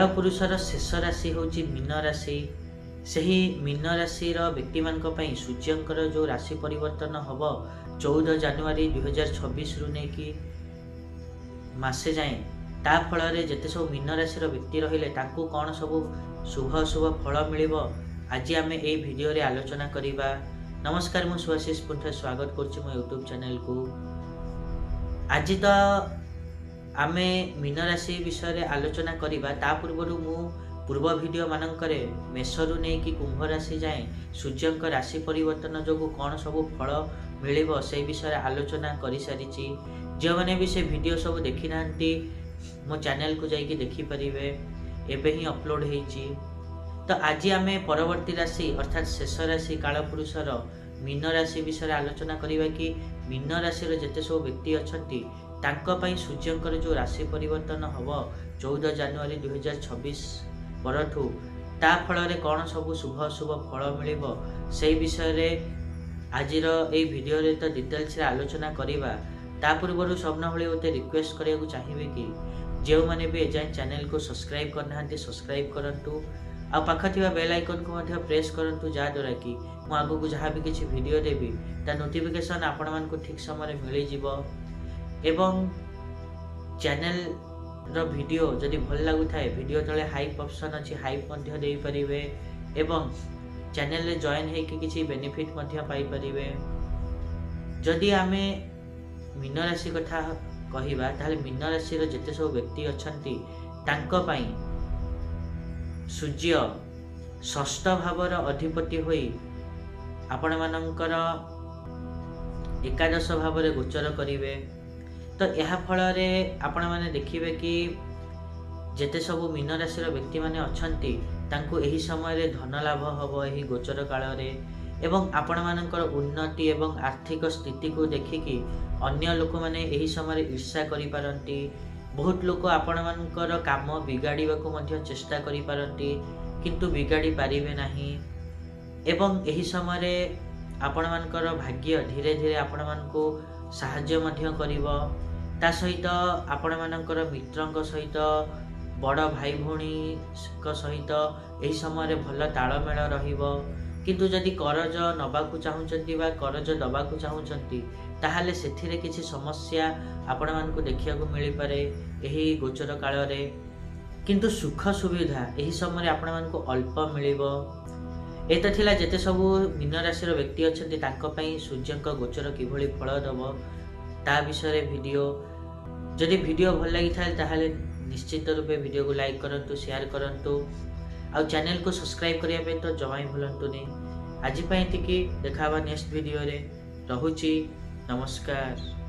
कालपुरुषर शेष राशि हूँ मीन राशि। सही मीन राशि व्यक्ति मानी सूर्यंकर जो राशि परिवर्तन हम 14 जनवरी 2026 रु नहीं मसे जाए ता फल जिते सब मीन राशि व्यक्ति रहिले कौन सब शुभ शुभ फल मिल आज आम ये भिडियो रे आलोचना करिबा। नमस्कार मु सुभाषिष पुनः स्वागत करुच्ची मो यूट्यूब चैनल को। आज तो आमे मीन राशि विषय आलोचना करिबा। ता पूर्व मु पूर्व वीडियो मानकरे मेषरु नहीं कि कुंभ राशि जाए सूर्यंक राशि परिवर्तन जो कौन सब फल मिल से विषय आलोचना कर सारी। जो मैंने भी से वीडियो सब देखी ना मो चैनल को जाइए देखिपारे एबे ही अपलोड होईची। तो आज आम परवर्ती राशि अर्थात शेष राशि कालपुरुषर मीन राशि विषय आलोचना करिबा कि मीन राशि जिते सब व्यक्ति अच्छा सूर्यंकर जो राशि परिवर्तन हम 14 जनवरी 2026 परठू ता फल कौन सब शुभ शुभ फल मिल से विषय आज वीडियो रे तो डिटेल्स आलोचना करिबा। ता पूर्व सबना भली गोटे रिक्वेस्ट करने चाहिए कि जो मैंने भी एजाए चैनल को सब्सक्राइब करना सब्सक्राइब करूँ आ पाख थी बेल आइकन को प्रेस करूँ जहाँद्वारा कि मुझे आगू को जहाँ भी किसी वीडियो देवी ता नोटिफिकेशन आपण मानक ठीक समय मिल जीव। एवं चैनल रो वीडियो जदि भल लगु थाए वीडियो तले हाइप ऑप्शन अच्छी हाइप मध्य दे परिवे एवं चैनल रे जॉइन है कि किसी बेनिफिट मध्य पाई परिवे। जदि आमे मीन राशि कथा कहिबा ताले मीन राशि रो जते सब व्यक्ति अछंती तांको पई सूर्य षष्ठ भावर अधिपति होई आपण मानकर एकादश भाव गोचर करिवे। तो यह फल आपण मैंने देखिए कि जेते सब मीन राशि व्यक्ति माने अछंती तांको एही समय धन लाभ हम यही गोचर काल एवं आपण मानकर उन्नति एवं आर्थिक स्थिति को देखिकी अन्य लोक मैंने यही समय ईर्षा करि पारंती। बहुत लोक आपण मानकर काम बिगाड़वा को चेष्टा करि पारंती किंतु बिगाड़ी पारिबे नाही। एवं यही समय आपण मानकर भाग्य धीरे धीरे आपण मानको साहाय्य मध्य करिवो। ता सहित आपण मानकर मित्रंक सहित बड़ भाई भौणी सहित यही समय भल तालमेल रहिबो। किंतु जदि करज नबाकू चाहूचंती बा करज दबाकू चाहूचंती ताहाले सेथिरे किछि समस्या आपण मानकु देखिया को मिली पारे एही गोचर काल रे। किंतु सुख सुविधा एही समय आपण मानकु अल्प मिलिबो। एत थिला जेते सब मीन राशि व्यक्ति अछंती तांको पई सूर्यंक गोचर किभली फल दबो ता विषय वीडियो। जदि वीडियो भल लगी थाले ताहाले निश्चित रूपे वीडियो को लाइक करंतु शेयर करंतु आ चैनल को सब्सक्राइब करिया पे तो जमा ही भूलंतुनी। आज पई एतिकी देखा नेक्स्ट वीडियो रे। रहुची नमस्कार।